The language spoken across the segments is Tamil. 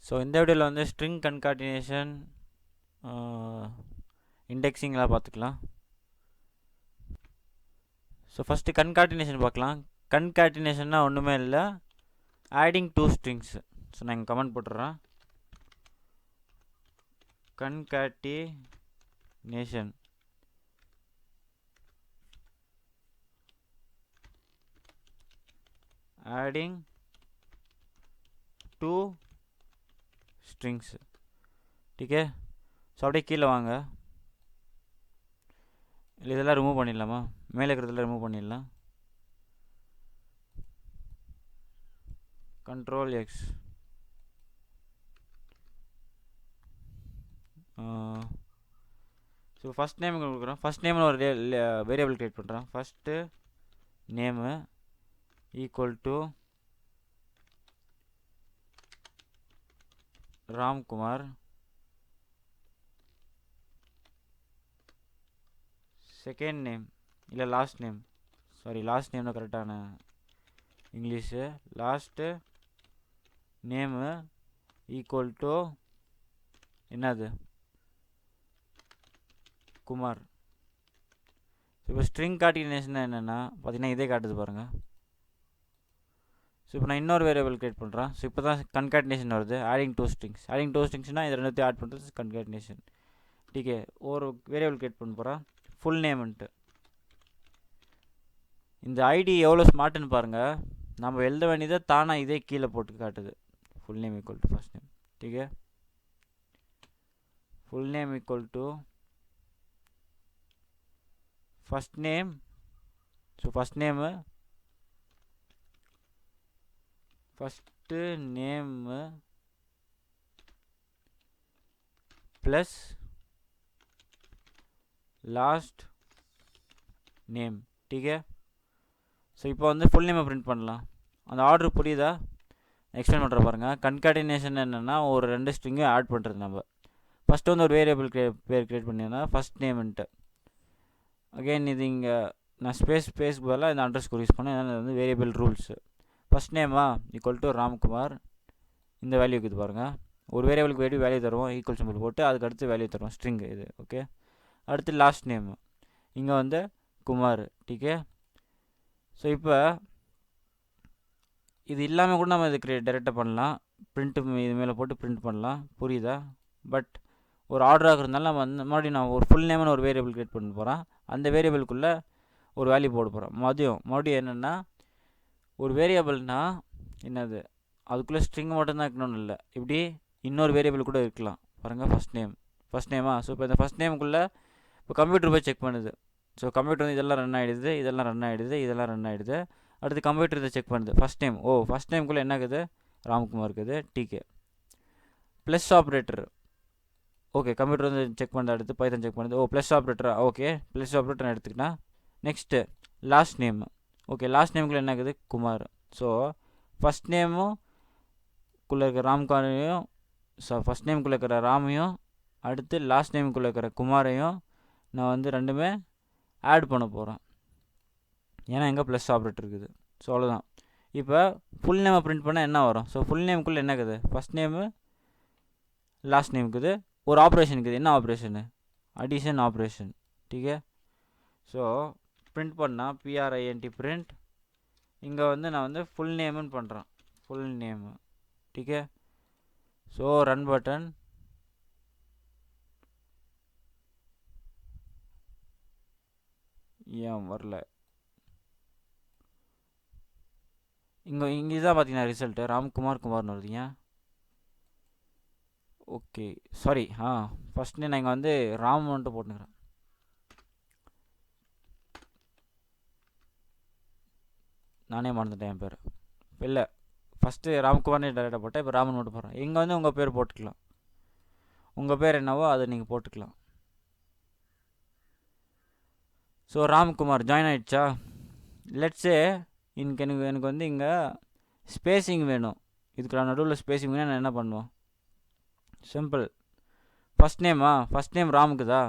ஸோ இந்த வீடியோவில் வந்து ஸ்ட்ரிங் கன்காட்டினேஷன் இண்டெக்ஸிங்லாம் பார்த்துக்கலாம். ஸோ ஃபஸ்ட்டு கன்காட்டினேஷன் பார்க்கலாம். கன்காட்டினேஷன்னா ஒன்றுமே இல்லை, ஆடிங் டூ ஸ்ட்ரிங்ஸ். ஸோ நான் இங்கே கமெண்ட் போட்டுறேன். Concatenation adding two strings. Okay, so அப்படியே கீழே வாங்க. இல்லை இதெல்லாம் ரிமூவ் பண்ணிடலாமா? மேலே இருக்கிறதெல்லாம் ரிமூவ் பண்ணிடலாம். Control X. So first name கொடுக்குறோம். ஃபஸ்ட் நேம்னு ஒரு வேரியபிள் க்ரியேட் பண்ணுறோம். First name equal to Ramkumar. Second name இல்லை last name, sorry last name தான் கரெக்டான English. Last name equal to என்னது, குமார். இப்போ ஸ்ட்ரிங் காட்டினேஷன் என்னென்னா பார்த்தீங்கன்னா இதே காட்டுது பாருங்கள். ஸோ இப்போ நான் இன்னொரு வேரியபிள் க்ரியேட் பண்ணுறேன். ஸோ இப்போ தான் கன்காட்டினேஷன் வருது, adding two strings. Adding two ஸ்ட்ரிங்ஸ்னால் இது ரெண்டுத்தையும் ஆட் பண்ணுறது கன்காட்டினேஷன். டிகே ஒரு வேரியபிள் க்ரியேட் பண்ண போகிறேன், ஃபுல் நேம்ன்ட்டு. இந்த ஐடி எவ்வளோ ஸ்மார்ட்டுன்னு பாருங்கள். நம்ம எழுத வேண்டியதை தானாக இதே கீழே போட்டு காட்டுது. Full name equal to first name. Okay full name equal to first name. So first name first name plus last name. Okay so இப்போ வந்து ஃபுல் நேமை பிரிண்ட் பண்ணலாம். அந்த ஆர்டர் புரியுதா? எக்ஸ்பிளைன் பண்ணுற பாருங்கள். கன்காட்டினேஷன் என்னென்னா ஒரு ரெண்டு ஸ்ட்ரிங்கும் ஆட் பண்ணுறது. நம்ம ஃபஸ்ட்டு வந்து ஒரு வேரியபிள் பேர் க்ரியேட் பண்ணியிருந்தா ஃபஸ்ட் நேம்ன்ட்டு. அகெயின் இது இங்கே நான் ஸ்பேஸ்க்கு பதிலாக இந்த அண்டர்ஸ்கோர் யூஸ் பண்ணேன். இது வந்து வேரியபிள் ரூல்ஸு. ஃபஸ்ட் நேமா ஈக்குவல் டு ராம்குமார். இந்த வேல்யூ இருக்குது பாருங்கள். ஒரு வேரியபிளுக்கு வேல்யூ தருவோம், ஈக்குவல் சிம்பிள் போட்டு அதுக்கு அடுத்து வேல்யூ தருவோம், ஸ்ட்ரிங் இது. ஓகே, அடுத்து லாஸ்ட் நேமு இங்கே வந்து குமார். டிகே ஸோ இப்போ இது இல்லாமல் கூட நம்ம இது டேரெக்டாக பண்ணலாம். பிரிண்ட்டு இது மேலே போட்டு பிரிண்ட் பண்ணலாம். புரியுதா? பட் ஒரு ஆர்டர் ஆகுறதுனால நம்ம வந்து மறுபடியும் நான் ஒரு ஃபுல் நேம்னு ஒரு வேரியபிள் க்ரியேட் பண்ண போகிறேன். அந்த வேரியபிளுக்குள்ளே ஒரு வேல்யூ போட போகிறேன். மறுபடியும் என்னென்னா ஒரு வேரியபிள்னால் என்னது, அதுக்குள்ளே ஸ்ட்ரிங் மட்டும்தான் இருக்கணும்னு இல்லை, இப்படி இன்னொரு வேரியபிள் கூட இருக்கலாம். பாருங்கள், ஃபஸ்ட் நேமா. ஸோ இப்போ இந்த ஃபஸ்ட் நேமுக்குள்ளே இப்போ கம்ப்யூட்டர் போய் செக் பண்ணுது. ஸோ கம்ப்யூட்டர் வந்து இதெல்லாம் ரன் ஆகிடுது, இதெல்லாம் ரன் ஆகிடுது. அடுத்து கம்ப்யூட்டர் இதை செக் பண்ணுது. ஃபஸ்ட் நேம், ஃபஸ்ட் நேமுக்குள்ளே என்ன இருக்குது, ராம்குமார் இருக்குது. Okay plus operator. Okay, computer வந்து செக் பண்ணுது. அடுத்து பைத்தன் செக் பண்ணுது. ப்ளஸ் ஆப்ரேட்டரா? ஓகே, ப்ளஸ் ஆப்ரேட்டர் எடுத்துக்கிட்டா. Next last name. Okay, last நேமுக்குள்ளே என்ன இருக்குது, குமார். ஸோ ஃபஸ்ட் நேமுக்குள்ளே இருக்கிற ராம்குமாரையும், ஃபஸ்ட் நேமுக்குள்ளே இருக்கிற ராமையும், அடுத்து லாஸ்ட் நேமுக்குள்ளே இருக்கிற குமாரையும் நான் வந்து ரெண்டுமே ஆட் பண்ண போகிறேன். ஏன்னா எங்கே ப்ளஸ் ஆப்ரேட்டர் இருக்குது. ஸோ அவ்வளோதான். இப்போ ஃபுல் நேமை பிரிண்ட் பண்ணால் என்ன வரும்? ஸோ ஃபுல் நேமுக்குள்ளே என்ன இருக்குது, ஃபஸ்ட் நேமு லாஸ்ட் நேம் இருக்குது. ஒரு ஆப்ரேஷன் இருக்குது. என்ன operation? Addition operation. Okay so print பண்ணால் பிஆர்ஐஎன்டி பிரிண்ட். இங்கே வந்து நான் வந்து ஃபுல் நேமுன்னு பண்ணுறேன், full name. Okay so run button. ஏன் வரல? இங்கே தான் பார்த்தீங்கன்னா ரிசல்ட்டு ராம்குமார்னு வருதுங்க. Okay, sorry. ஃபஸ்ட்டு நான் இங்கே வந்து ராம் வந்துட்டு போட்டுக்கிறேன். நானே மறந்துட்டேன் என் பேர். இல்லை, ஃபஸ்ட்டு ராம்குமார்னு டேரெக்டாக போட்டேன். இப்போ ராமன் மட்டும் போடுறேன். இங்கே வந்து உங்கள் பேர் போட்டுக்கலாம். உங்கள் பேர் என்னவோ அதை நீங்கள் போட்டுக்கலாம். ஸோ ராம்குமார் ஜாயின் ஆகிடுச்சா? லெட்ஸே எனக்கு வந்து இங்கே ஸ்பேஸிங் வேணும். இதுக்கு நான் நடுவில் ஸ்பேஸிங் வேணும். நான் என்ன பண்ணுவோம், சிம்பிள். First name ராமுக்குதா?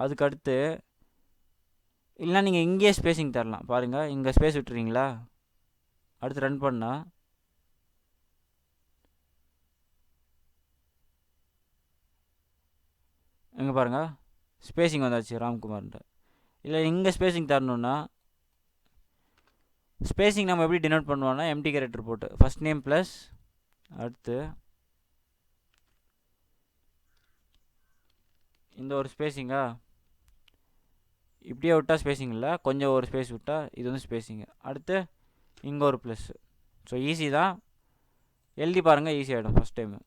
அதுக்கு அடுத்து இல்லைனா நீங்கள் இங்கேயே ஸ்பேஸிங் தரலாம். பாருங்கள், இங்கே ஸ்பேஸ் விட்டுறீங்களா? அடுத்து ரன் பண்ணால் இங்கே பாருங்கள் ஸ்பேசிங் வந்தாச்சு ராம்குமார்ன்ட்டு. இல்லை இங்கே ஸ்பேசிங் தரணுன்னா ஸ்பேசிங் நம்ம எப்படி டினோட் பண்ணுவோன்னா எம்டி கேரக்டர் போட்டு ஃபஸ்ட் நேம் ப்ளஸ் அடுத்து இந்த ஒரு ஸ்பேசிங்கா இப்படியே விட்டால் ஸ்பேசிங் இல்லை, கொஞ்சம் ஒரு ஸ்பேஸ் விட்டால் இது வந்து ஸ்பேசிங்கு. அடுத்து இங்கே ஒரு ப்ளஸ்ஸு. ஸோ ஈஸி தான், எழுதி பாருங்கள், ஈஸி ஆகிடும். ஃபஸ்ட் டைமு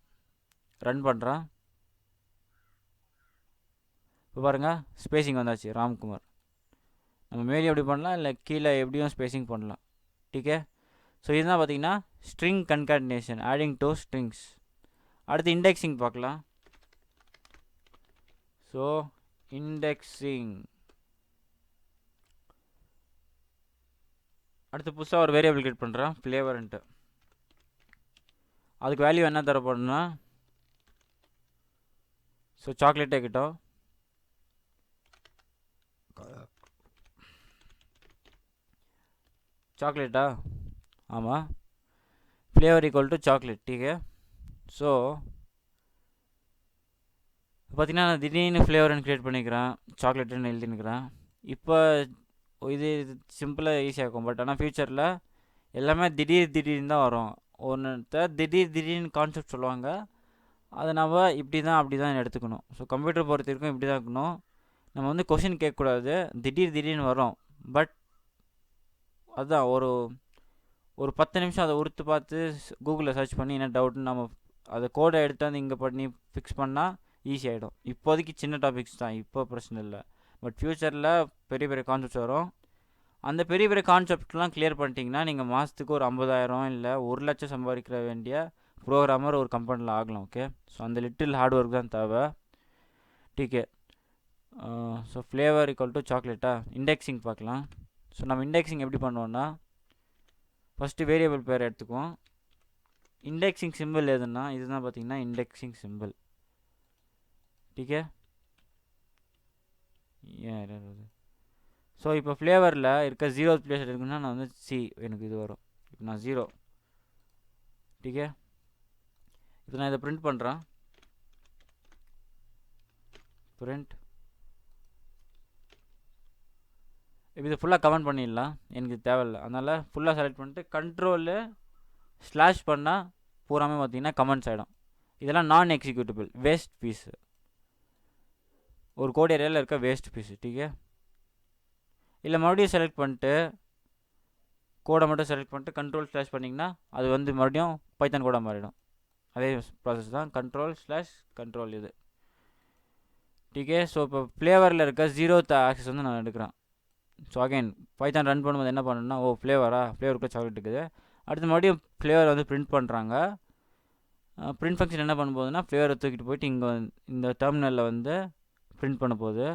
ரன் பண்ணுறான். இப்போ பாருங்கள் ஸ்பேசிங் வந்தாச்சு ராம்குமார். நம்ம மேலே எப்படி பண்ணலாம், இல்லை கீழே எப்படியும் ஸ்பேசிங் பண்ணலாம். டீக்கே. ஸோ இதுதான் பார்த்தீங்கன்னா string concatenation, adding to strings. அடுத்து இண்டெக்ஸிங் பார்க்கலாம். ஸோ இண்டெக்ஸிங் அடுத்து புதுசாக ஒரு வேரியபிள் கிரியேட் பண்ணுறேன் ஃப்ளேவர்ன்ட்டு. அதுக்கு வேல்யூ என்ன தர போடணும்னா ஸோ சாக்லேட்டே கிட்டோம். சாக்லேட்டா ஆமாம், flavour equal to chocolate. Okay. So பார்த்தீங்கன்னா நான் திடீர்னு ஃப்ளேவர்னு க்ரியேட் பண்ணிக்கிறேன், சாக்லேட்டுன்னு எழுதினுக்கிறேன். இப்போ இது சிம்பிளாக ஈஸியாக இருக்கும். பட் ஆனால் ஃப்யூச்சரில் எல்லாமே திடீர்னு தான் வரும். ஒன்று திடீர்னு கான்செப்ட் சொல்லுவாங்க, அதை நம்ம இப்படி தான் அப்படி தான் எடுத்துக்கணும். ஸோ கம்ப்யூட்டர் பொறுத்த வரைக்கும் இப்படி தான் இருக்கணும். நம்ம வந்து கொஷின் கேட்கக்கூடாது, திடீர்னு வரும். பட் அதுதான் ஒரு 10 நிமிஷம் அதை உறுத்து பார்த்து கூகுளில் சர்ச் பண்ணி என்ன டவுட்னு நம்ம அதை கோடை எடுத்தாந்து இங்கே பண்ணி ஃபிக்ஸ் பண்ணால் ஈஸி ஆகிடும். இப்போதைக்கு சின்ன டாபிக்ஸ் தான், இப்போ பிரச்சனை இல்லை. பட் ஃப்யூச்சரில் பெரிய பெரிய கான்செப்ட்ஸ் வரும். அந்த பெரிய பெரிய கான்செப்ட்லாம் கிளியர் பண்ணிட்டீங்கன்னா நீங்கள் மாதத்துக்கு ஒரு 50,000 இல்லை 1,00,000 சம்பாதிக்கிற வேண்டிய ப்ரோக்ராமர் ஒரு கம்பெனியில் ஆகலாம். ஓகே. ஸோ அந்த லிட்டில் ஹார்ட் ஒர்க் தான் தேவை. Okay. So flavour equal to சாக்லேட்டா. இண்டெக்ஸிங் பார்க்கலாம். ஸோ நம்ம இண்டெக்ஸிங் எப்படி பண்ணுவோன்னா ஃபஸ்ட்டு வேரியபிள் பேர் எடுத்துக்குவோம். இண்டெக்ஸிங் சிம்பிள் எதுன்னா இதுதான் பார்த்தீங்கன்னா இண்டெக்ஸிங் சிம்பிள். டீக்கே. ஸோ இப்போ ஃப்ளேவரில் இருக்க 0th பிளேஸ் இருக்குன்னா நான் வந்து சி எனக்கு இது வரும். இப்போ நான் 0. டீக்கே. இப்போ நான் இதை பிரிண்ட் பண்ணுறேன். பிரிண்ட். இப்போ இது ஃபுல்லாக கமெண்ட் பண்ணிடலாம், எனக்கு தேவையில்லை. அதனால் ஃபுல்லாக செலக்ட் பண்ணிட்டு கண்ட்ரோலு ஸ்லாஷ் பண்ணால் பூராமே பார்த்தீங்கன்னா கமெண்ட்ஸ் ஆகிடும். இதெல்லாம் நான் எக்ஸிக்யூட்டபிள் வேஸ்ட் பீஸு, ஒரு கோட் ஏரியாவில் இருக்க வேஸ்ட் பீஸு. டீக்கே. இல்லை மறுபடியும் செலக்ட் பண்ணிட்டு கோடை மட்டும் செலக்ட் பண்ணிட்டு கண்ட்ரோல் ஸ்லாஷ் பண்ணிங்கன்னா அது வந்து மறுபடியும் பைத்தான் கோடாக மாறிடும். அதே ப்ராசஸ் தான், கண்ட்ரோல் இது. டீக்கே. ஸோ இப்போ ஃப்ளேவரில் இருக்க 0th ஆக்சஸ் வந்து நான் எடுக்கிறேன். ஸோ அகைன் பைத்தான் ரன் பண்ணும்போது என்ன பண்ணணும்னா ஃப்ளேவருக்குள்ள சாக்லேட் இருக்குது. அடுத்து மறுபடியும் ஃப்ளேவர் வந்து பிரிண்ட் பண்ணுறாங்க. பிரிண்ட் ஃபங்க்ஷன் என்ன பண்ண போகுதுன்னா ஃப்ளேவரை தூக்கிட்டு போயிட்டு இங்கே இந்த டெர்மினலில் வந்து பிரிண்ட் பண்ண போகுது.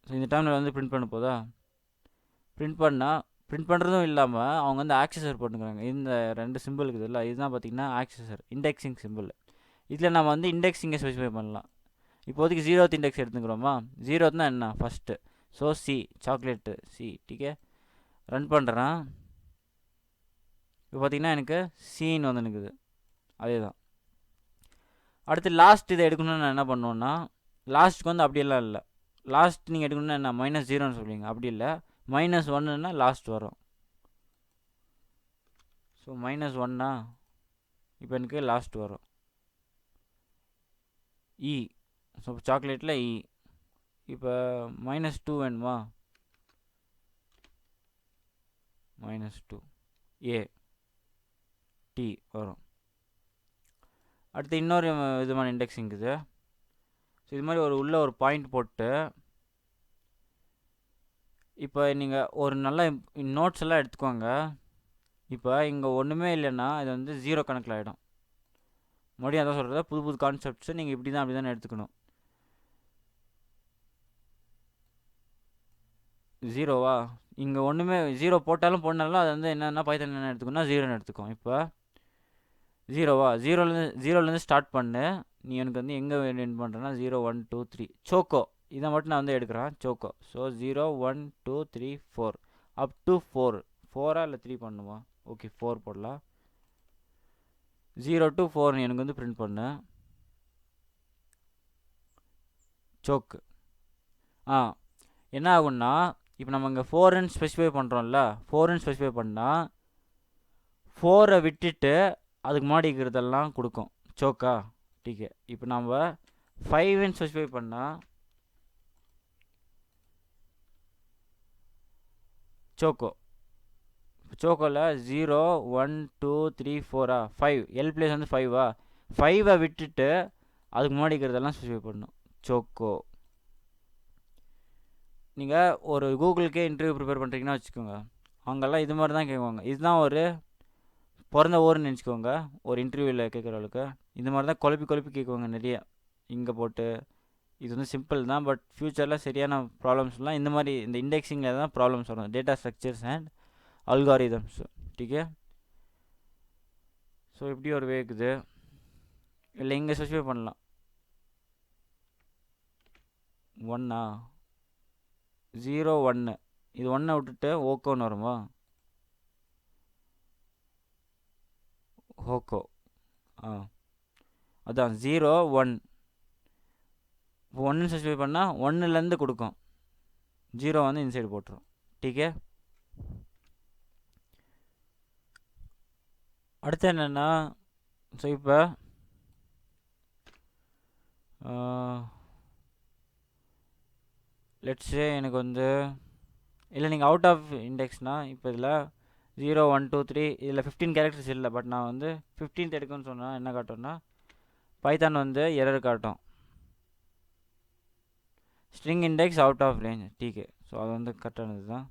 ஸோ இந்த டெர்மினல் வந்து பிரிண்ட் பண்ண போதா, பிரிண்ட் பண்ணுறதும் இல்லாமல் அவங்க வந்து ஆக்சஸர் போட்டுக்கிறாங்க. இந்த 2 சிம்பிள் இருக்குது இல்லை, இதுதான் பார்த்தீங்கன்னா ஆக்சஸர், இண்டெக்ஸிங் சிம்பிள். இதில் நம்ம வந்து இண்டெக்ஸிங்கை ஸ்பெசிஃபை பண்ணலாம். இப்போதைக்கு 0th இண்டெக்ஸ் எடுத்துக்கிறோமா, 0th என்ன first. So C chocolate C. Okay. Run பண்ணுறேன். இப்போ பார்த்தீங்கன்னா எனக்கு சீன் வந்து நிற்குது. அதே தான். அடுத்து லாஸ்ட் இதை எடுக்கணும்னு நான் என்ன பண்ணுவேன்னா லாஸ்ட்டுக்கு வந்து அப்படியெல்லாம் இல்லை. லாஸ்ட் நீங்கள் எடுக்கணும்னா என்ன -0ன்னு சொல்லுவீங்க, அப்படி இல்லை. -1ன்னா லாஸ்ட் வரும். ஸோ -1னா இப்போ எனக்கு லாஸ்ட் வரும். இ. ஸோ சாக்லேட்டில் இ. இப்போ -2 வேணுமா, -2 ஏ டி வரும். அடுத்து இன்னொரு விதமான இண்டெக்ஸிங் இருக்குது. ஸோ இது மாதிரி உள்ள ஒரு பாயிண்ட் போட்டு இப்போ நீங்கள் ஒரு நல்ல நோட்ஸ் எல்லாம் எடுத்துக்கோங்க. இப்போ இங்கே ஒன்றுமே இல்லைன்னா இது வந்து 0 கணக்கில் ஆகிடும். மறுபடியும் அதான் சொல்கிறத, புது கான்செப்ட்ஸை நீங்கள் இப்படி தான் அப்படி தான் எடுத்துக்கணும். 0வா, இங்கே ஒன்றுமே 0 போட்டாலும் போனாலும் அது வந்து என்னென்னா பைத்தான் என்ன எடுத்துக்கணும்னா 0ன்னு எடுத்துக்கும். இப்போ 0வா, 0லேருந்து ஸ்டார்ட் பண்ணு. நீ எனக்கு வந்து எங்கே எண்ட் பண்ணுறேன்னா 0 1 2 3 சோக்கோ, இதை மட்டும் நான் வந்து எடுக்கிறேன் சோக்கோ. ஸோ 0 1 2 3 4 அப் டு 4 இல்லை 3 பண்ணுமா, ஓகே 4 போடலாம். 0 to 4 எனக்கு வந்து பிரிண்ட் பண்ணு. choke. என்ன ஆகும்னா இப்போ நம்ம இங்கே 4ன்னு ஸ்பெசிஃபை பண்ணுறோம்ல, 4ன்னு ஸ்பெசிஃபை பண்ணால் 4 விட்டுட்டு அதுக்கு முன்னாடி இருக்கிறதெல்லாம் கொடுக்கும் சோக்கா. டீக்கே. இப்போ நம்ம 5ன்னு ஸ்பெசிஃபை பண்ணால் சோக்கோ. சோக்கோவில் 0 1 2 3 4 5 எல் பிளேஸ் வந்து 5 5 விட்டுட்டு அதுக்கு முன்னாடி இருக்கிறதெல்லாம் ஸ்பெசிஃபை பண்ணணும் சோக்கோ. நீங்கள் ஒரு கூகுளுக்கே இன்டர்வியூ ப்ரிப்பேர் பண்ணுறீங்கன்னா வச்சுக்கோங்க, அவங்கெல்லாம் இது மாதிரி தான் கேட்குவாங்க. இதுதான் ஒரு பிறந்த ஊருன்னு நினச்சிக்கோங்க. ஒரு இன்டர்வியூவில் கேட்குறவளுக்கு இந்த மாதிரி தான் குழப்பி கேட்குவாங்க நிறைய இங்கே போட்டு. இது வந்து சிம்பிள் தான், பட் ஃப்யூச்சரில் சரியான ப்ராப்ளம்ஸ்லாம் இந்த மாதிரி இந்த இண்டெக்ஸிங்கில் தான் ப்ராப்ளம்ஸ் வரும். Data structures and algorithms. Okay. So இப்படி ஒரு வே இருக்குது. இல்லை இங்கே ஸ்பெசிஃபை பண்ணலாம் 1 0 1 இது 1 விட்டுட்டு ஓக்கோன்னு வருமா, ஹோக்கோ. அதான் 0 1. இப்போ 1 ஸ்பெசிஃபை பண்ணால் 1லேருந்து கொடுக்கும், 0 வந்து இன்சைடு போட்டுரும். டீக்கே. அடுத்து என்னென்னா, ஸோ இப்போ லெட்ஸே எனக்கு வந்து இல்லை நீங்கள் அவுட் ஆஃப் இண்டெக்ஸ்னால் இப்போ இதில் 0 1 2 3 இதில் 15 கேரக்டர்ஸ் இல்லை, பட் நான் வந்து 15th எடுக்குன்னு சொன்னால் என்ன காட்டும்னா பைத்தான் வந்து எரர் காட்டும், string index out of range. Okay. So அது வந்து கரெக்டானது தான்.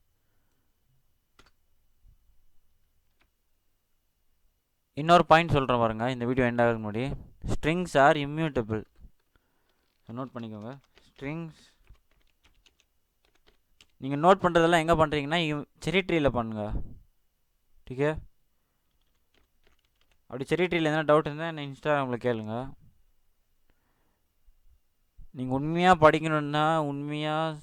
இன்னொரு பாயிண்ட் சொல்கிறேன் பாருங்க, இந்த வீடியோ எண்ட் ஆகிறதுக்கு முன்னாடி. Strings are immutable. நோட் பண்ணிக்கோங்க. ஸ்ட்ரிங்ஸ் நீங்கள் நோட் பண்ணுறதெல்லாம் எங்கே பண்ணுறீங்கன்னா செரி ட்ரீயில் பண்ணுங்க. டீக்கே. அப்படி செரி ட்ரீயில் எதனா டவுட் இருந்தால் என்ன இன்ஸ்டாகிராமில் கேளுங்க. நீங்கள் உண்மையாக படிக்கணுன்னா, உண்மையாக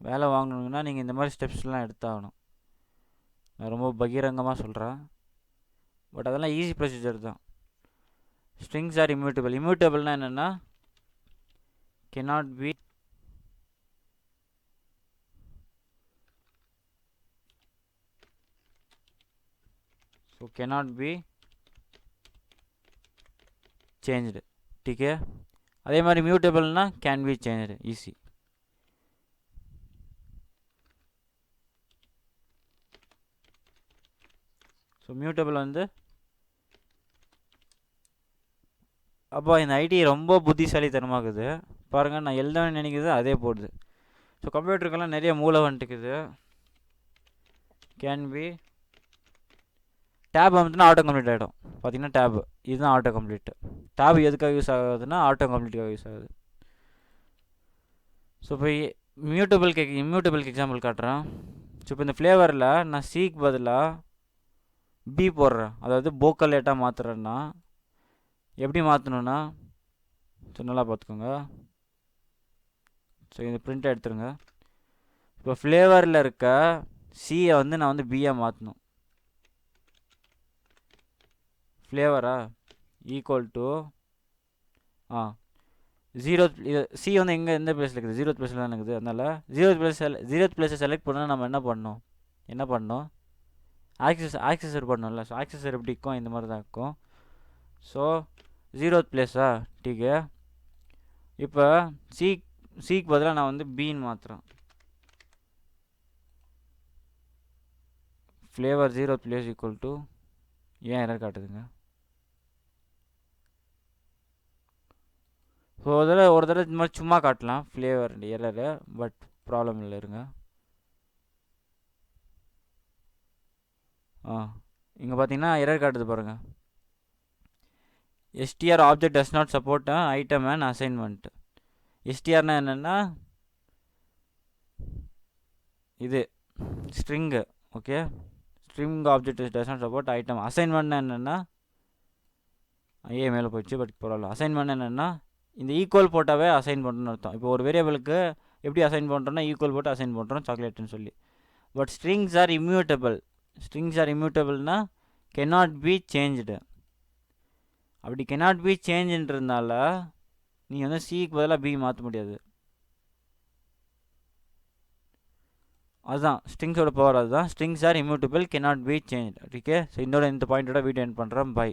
வேலை வாங்கணுன்னா நீங்கள் இந்த மாதிரி ஸ்டெப்ஸ்லாம் எடுத்தாகணும். நான் ரொம்ப பகிரங்கமாக சொல்கிறேன், பட் அதெல்லாம் ஈஸி ப்ரொசீஜர் தான். Strings are immutable. இம்யூட்டபிள்னால் என்னென்னா cannot be cannot be changed. Okay. அதே மாதிரி மியூட்டபிள்னா can be changed. Easy. So mutable வந்து அப்போ இந்த ஐடி ரொம்ப புத்திசாலித்தனமாகுது பாருங்கள். நான் எழுதணும்னு நினைக்கிறது அதே போடுது. ஸோ கம்ப்யூட்டருக்கெல்லாம் நிறைய மூளை வந்துட்டுக்குது. கேன் பி டேப் வந்துட்டுனா ஆட்டோ கம்ப்ளீட் ஆகிடும். பார்த்தீங்கன்னா டேப் இதுதான் ஆட்டோ கம்ப்ளீட்டு. டேப் எதுக்காக யூஸ் ஆகுதுன்னா ஆட்டோ கம்ப்ளீட்டுக்காக யூஸ் ஆகுது. ஸோ இப்போ இம்யூட்டபிளுக்கு எக்ஸாம்பிள் காட்டுறேன். ஸோ இப்போ இந்த ஃப்ளேவரில் நான் சிக்கு பதிலாக பி போடுறேன், அதாவது போக்கலேட்டாக மாற்றுறேன்னா எப்படி மாற்றணுன்னா, ஸோ நல்லா பார்த்துக்கோங்க. ஸோ இந்த பிரிண்ட் எடுத்துருங்க. இப்போ ஃப்ளேவரில் இருக்க சியை வந்து நான் வந்து பியாக மாற்றணும். ஃப்ளேவரா ஈக்குவல் டு 0 சி வந்து எங்கே எந்த பிளேஸில் இருக்குது, 0th பிளேஸில் தான் இருக்குது. அதனால் 0th பிளேஸை செலக்ட் பண்ணால் நம்ம என்ன பண்ணோம் ஆக்சஸர் பண்ணோம்ல. ஸோ ஆக்சஸர் எப்படி இருக்கும், இந்த மாதிரி தான் இருக்கும். ஸோ 0th பிளேஸா. டீக்கே. இப்போ சிக்கு பதிலாக நான் வந்து பின்னு மாற்றுறேன். Flavour 0th place equal to ஏன் எரர் காட்டுதுங்க. ஸோ ஒரு தடவை இந்த மாதிரி சும்மா காட்டலாம் ஃப்ளேவர் எரரு, பட் ப்ராப்ளம் இல்லை. இருங்க. இங்கே பார்த்தீங்கன்னா எரர் காட்டுது பாருங்கள். STR object does not support item and assignment. எஸ்டிஆர்னா என்னென்னா இது string. Okay. String object does not support item. அசைன்மெண்ட்னா என்னென்னா மேலே போயிடுச்சு, பட் பரவாயில்ல. அசைன்மெண்ட் என்னென்னா இந்த ஈக்குவல் போட்டாவே அசைன் பண்ணுறோன்னு அர்த்தம். இப்போ ஒரு வேரியபிளுக்கு எப்படி அசைன் பண்ணுறோன்னா ஈக்குவல் போட்டு அசைன் பண்ணுறோம் சாக்லேட்டுன்னு சொல்லி. But strings are immutable. Strings are இம்யூட்டபிள்னா cannot be changed. அப்படி cannot be changedன்றதுனால நீங்கள் வந்து சிக்கு பதிலாக பி மாற்ற முடியாது. அதுதான் ஸ்ட்ரிங்ஸோட பவர், அதுதான் strings are immutable cannot be change. Okay, so இந்த பாயிண்டோட வீடியோ எண்ட் பண்ணுறேன். பை.